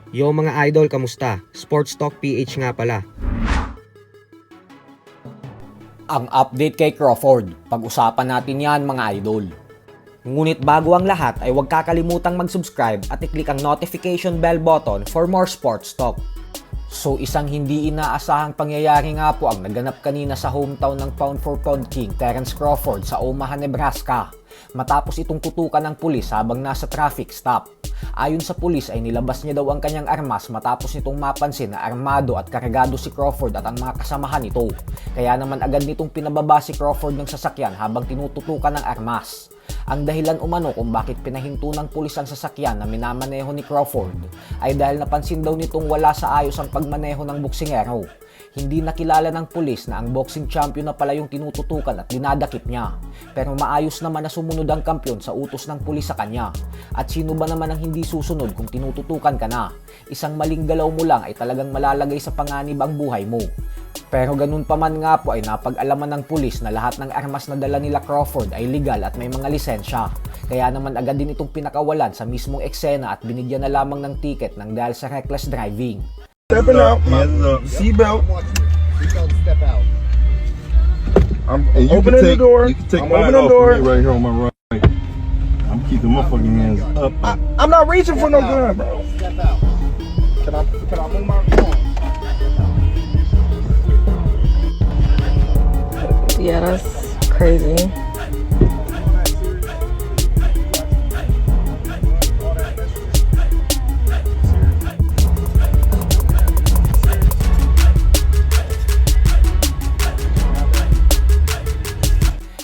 Yo mga idol, kamusta? Sports Talk PH nga pala. Ang update kay Crawford, pag-usapan natin yan mga idol. Ngunit bago ang lahat ay huwag kakalimutang mag-subscribe at i-click ang notification bell button for more sports talk. So isang hindi inaasahang pangyayari nga po ang naganap kanina sa hometown ng pound for pound king Terence Crawford sa Omaha, Nebraska matapos itong tutukan ng pulis habang nasa traffic stop. Ayon sa pulis ay nilabas niya daw ang kanyang armas matapos nitong mapansin na armado at kargado si Crawford at ang mga kasamahan nito. Kaya naman agad nitong pinababa si Crawford ng sasakyan habang tinututukan ng armas. Ang dahilan umano kung bakit pinahinto ng pulis ang sasakyan na minamaneho ni Crawford ay dahil napansin daw nitong wala sa ayos ang pagmaneho ng boksingero. Hindi nakilala ng pulis na ang boxing champion na pala yung tinututukan at dinadakip niya. Pero maayos naman na sumunod ang kampiyon sa utos ng pulis sa kanya. At sino ba naman ang hindi susunod kung tinututukan ka na? Isang maling galaw mo lang ay talagang malalagay sa panganib ang buhay mo. Pero ganun pa man nga po ay napag-alaman ng pulis na lahat ng armas na dala nila Crawford ay legal at may mga lisensya. Kaya naman agad din itong pinakawalan sa mismong eksena at binigyan na lamang ng ticket ng dahil sa reckless driving. Stepping out, seatbelt. Step out. You opening the door. You can take I'm mine opening the off door. of me right here on my right. I'm keeping my fucking hands up. I'm not reaching for no gun, bro. Step out. Can I move my phone? Yeah, that's crazy.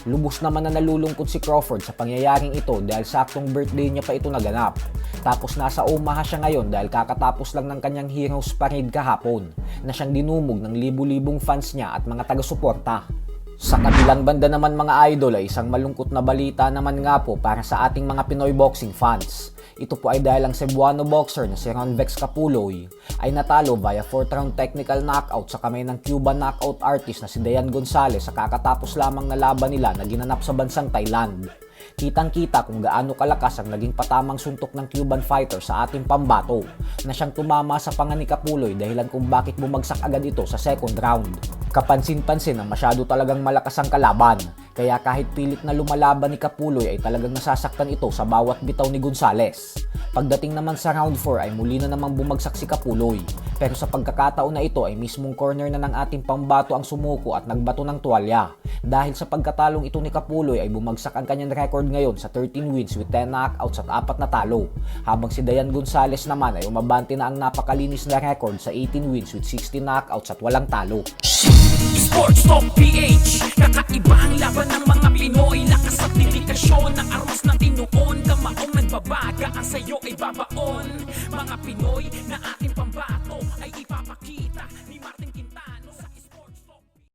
Lubos naman na nalulungkot si Crawford sa pangyayaring ito dahil saktong birthday niya pa ito naganap. Tapos nasa Omaha siya ngayon dahil kakatapos lang ng kanyang Heroes Parade kahapon na siyang dinumog ng libu-libong fans niya at mga taga-suporta. Sa kabilang banda naman mga idol ay isang malungkot na balita naman nga po para sa ating mga Pinoy boxing fans. Ito po ay dahil ang Cebuano boxer na si Ron Vex Capuloy ay natalo via 4th round technical knockout sa kamay ng Cuban knockout artist na si Dayan Gonzalez sa kakatapos lamang na laban nila na ginanap sa bansang Thailand. Kitang-kita kung gaano kalakas ang naging patamang suntok ng Cuban fighter sa ating pambato na siyang tumama sa panga ni Capuloy dahilan kung bakit bumagsak agad ito sa second round. Kapansin-pansin na masyado talagang malakas ang kalaban, kaya kahit pilit na lumalaban ni Capuloy ay talagang nasasaktan ito sa bawat bitaw ni Gonzalez. Pagdating naman sa round 4 ay muli na namang bumagsak si Capuloy, pero sa pagkakataon na ito ay mismong corner na ng ating pambato ang sumuko at nagbato ng tuwalya. Dahil sa pagkatalong ito ni Capuloy ay bumagsak ang kanyang record ngayon sa 13 wins with 10 knockouts at 4 na talo, habang si Dayan Gonzalez naman ay umabante na ang napakalinis na record sa 18 wins with 16 knockouts at walang talo. Sports Talk PH, kakaiba ang laban ng mga Pinoy. Lakas at dedikasyon ng armas na tinuon. Kamaong nagbabaga, ang sayo ay babaon. Mga Pinoy na ating pambato ay ipapalit.